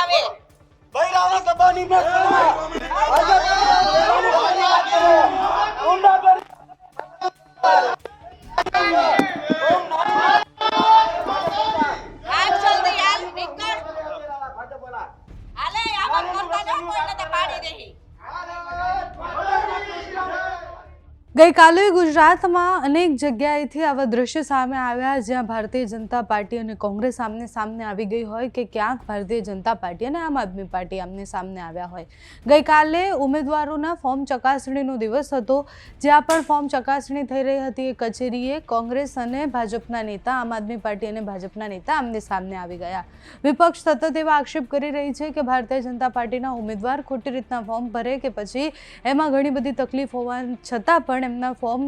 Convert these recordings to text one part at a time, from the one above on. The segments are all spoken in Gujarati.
આવે બૈરાના સભાની મેં હાલ જલ્દી હાલ નીકળ હાલે આવા કરતા ન કોઈને તે પાડી દેહી ગઈકાલે ગુજરાતમાં અનેક જગ્યાએથી આવા દ્રશ્ય સામે આવ્યા જ્યાં ભારતીય જનતા પાર્ટી અને કોંગ્રેસ આમને સામને આવી ગઈ હોય કે ક્યાંક ભારતીય જનતા પાર્ટી અને આમ આદમી પાર્ટી આમને સામને આવ્યા હોય. ગઈકાલે ઉમેદવારોના ફોર્મ ચકાસણીનો દિવસ હતો, જ્યાં પણ ફોર્મ ચકાસણી થઈ રહી હતી એ કચેરીએ કોંગ્રેસ અને ભાજપના નેતા, આમ આદમી પાર્ટી અને ભાજપના નેતા આમને સામને આવી ગયા. વિપક્ષ સતત એવા આક્ષેપ કરી રહી છે કે ભારતીય જનતા પાર્ટીના ઉમેદવાર ખોટી રીતના ફોર્મ ભરે કે પછી એમાં ઘણી બધી તકલીફ હોવા છતાં પણ એમના ફોર્મ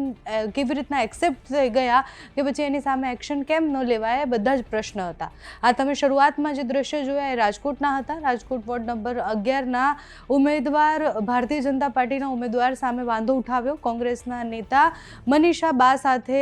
કેવી રીતના એક્સેપ્ટ થઈ ગયા કે પછી એની સામે એક્શન કેમ ન લેવાય, બધા જ પ્રશ્ન હતા. આ તમે શરૂઆતમાં જે દ્રશ્ય જોયા એ રાજકોટના હતા. રાજકોટ વોર્ડ નંબર 11ના ઉમેદવાર, ભારતીય જનતા પાર્ટીના ઉમેદવાર સામે વાંધો ઉઠાવ્યો. કોંગ્રેસના નેતા મનીષા બા સાથે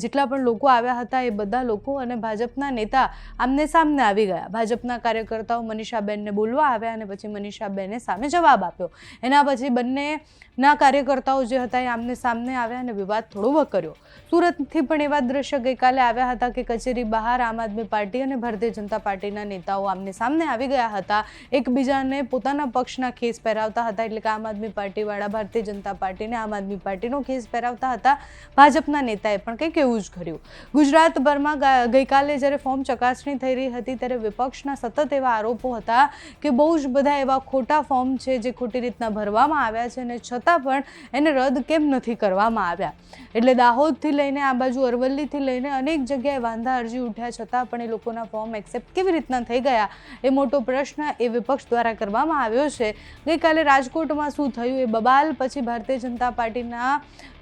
જેટલા પણ લોકો આવ્યા હતા એ બધા લોકો અને ભાજપના નેતા આમને સામને આવી ગયા. ભાજપના કાર્યકર્તાઓ મનીષાબેનને બોલવા આવ્યા અને પછી મનીષાબેને સામે જવાબ આપ્યો. એના પછી બંનેના કાર્યકર્તાઓ જે હતા એ આમને સામને આવ્યા અને વિવાદ થોડો વકર્યો. સુરતથી પણ એવા દ્રશ્ય ગઈકાલે આવ્યા હતા કે કચેરી બહાર આમ આદમી પાર્ટી અને ભારતીય જનતા પાર્ટીના નેતાઓ આમને સામને આવી ગયા હતા. એકબીજાને પોતાના પક્ષના ખેસ પહેરાવતા હતા, એટલે કે આમ આદમી પાર્ટીવાળા ભારતીય જનતા પાર્ટીને આમ આદમી પાર્ટીનો ખેસ પહેરાવતા હતા. ભાજપના નેતાએ પણ કંઈક એવું જ કર્યું. ગુજરાતભરમાં ગઈકાલે જ્યારે ફોર્મ ચકાસણી થઈ રહી હતી ત્યારે વિપક્ષના સતત એવા આરોપો હતા કે બહુ જ બધા એવા ખોટા ફોર્મ છે જે ખોટી રીતના ભરવામાં આવ્યા છે અને છતાં પણ એને રદ કેમ નથી કરવામાં આવ્યા. એટલે દાહોદથી લઈને આ બાજુ અરવલ્લીથી લઈને અનેક જગ્યાએ વાંધા અરજી ઉઠ્યા છતાં પણ એ લોકોના ફોર્મ એક્સેપ્ટ કેવી રીતના થઈ ગયા એ મોટો પ્રશ્ન એ વિપક્ષ દ્વારા કરવામાં આવ્યો છે. ગઈકાલે રાજકોટમાં શું થયું એ બબાલ પછી ભારતીય જનતા પાર્ટીના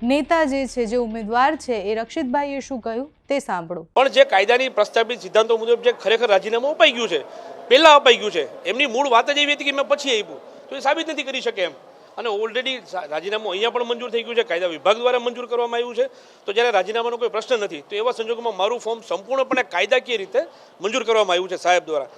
નેતા જે છે, જે ઉમેદવાર છે, એ રક્ષિતભાઈએ શું કહ્યું તે સાંભળો. પણ જે કાયદાની પ્રસ્થાપિત સિદ્ધાંતો મુજબ જે ખરેખર રાજીનામું અપાઈ ગયું છે, પહેલાં અપાઈ ગયું છે, એમની મૂળ વાત જ એવી હતી કે મેં પછી આપ્યું, તો એ સાબિત નથી કરી શકે એમ. અને ઓલરેડી રાજીનામું અહીંયા પણ મંજૂર થઈ ગયું છે, કાયદા વિભાગ દ્વારા મંજૂર કરવામાં આવ્યું છે. તો જ્યારે રાજીનામાનો કોઈ પ્રશ્ન નથી તો એવા સંજોગોમાં મારું ફોર્મ સંપૂર્ણપણે કાયદાકીય રીતે મંજૂર કરવામાં આવ્યું છે સાહેબ દ્વારા.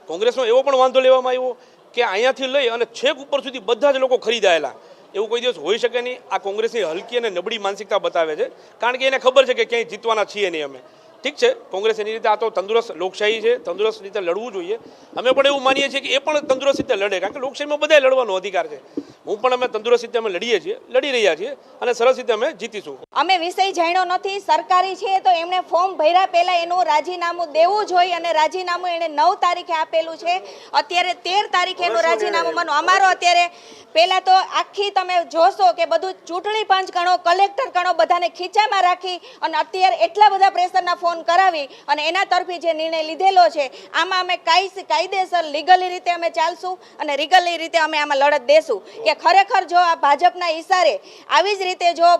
કોંગ્રેસનો એવો પણ વાંધો લેવામાં આવ્યો કે અહીંયાથી લઈ અને છેક ઉપર સુધી બધા જ લોકો ખરીદાયેલા, એવું કોઈ દિવસ હોઈ શકે નહીં. આ કોંગ્રેસની હલકી અને નબળી માનસિકતા બતાવે છે, કારણ કે એને ખબર છે કે ક્યાંય જીતવાના છીએ નહીં અમે. ઠીક છે, કોંગ્રેસ એની રીતે આ તો તંદુરસ્ત લોકશાહી છે, તંદુરસ્ત રીતે લડવું જોઈએ. અમે પણ એવું માનીએ છીએ કે એ પણ તંદુરસ્ત રીતે લડે, કારણ કે લોકશાહીમાં બધાએ લડવાનો અધિકાર છે. હું પણ અમે તંદુરસ્ત રીતે અમે લડી રહ્યા છીએ અને સરસ રીતે અમે જીતીશું. અમે વિષય જાણ્યો નથી, સરકારી છે તો એમણે ફોર્મ ભર્યા પહેલા એનું રાજીનામું દેવું જોઈએ અને રાજીનામું એણે 9 તારીખે આપેલું છે. અત્યારે 13 તારીખે એનું રાજીનામું માનો. અમારો અત્યારે પહેલા તો આખી તમે જોશો કે બધું ચૂંટણી પંચ ગણો, કલેક્ટર ગણો, બધાને ખીચામાં રાખી અને અત્યારે એટલા બધા પ્રેશરના ફોન કરાવી અને એના તરફી જે નિર્ણય લીધેલો છે આમાં અમે કાયદેસર લીગલી રીતે અમે ચાલશું અને લીગલી રીતે અમે આમાં લડત દેશું કે ખરેખર જો આ ભાજપના ઈશારે આવી જ રીતે જો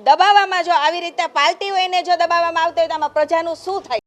દબાવવામાં, જો આવી રીતે પાર્ટીઓ એને જો દબાવવામાં આવતી હોય તો આમાં પ્રજાનું શું થાય.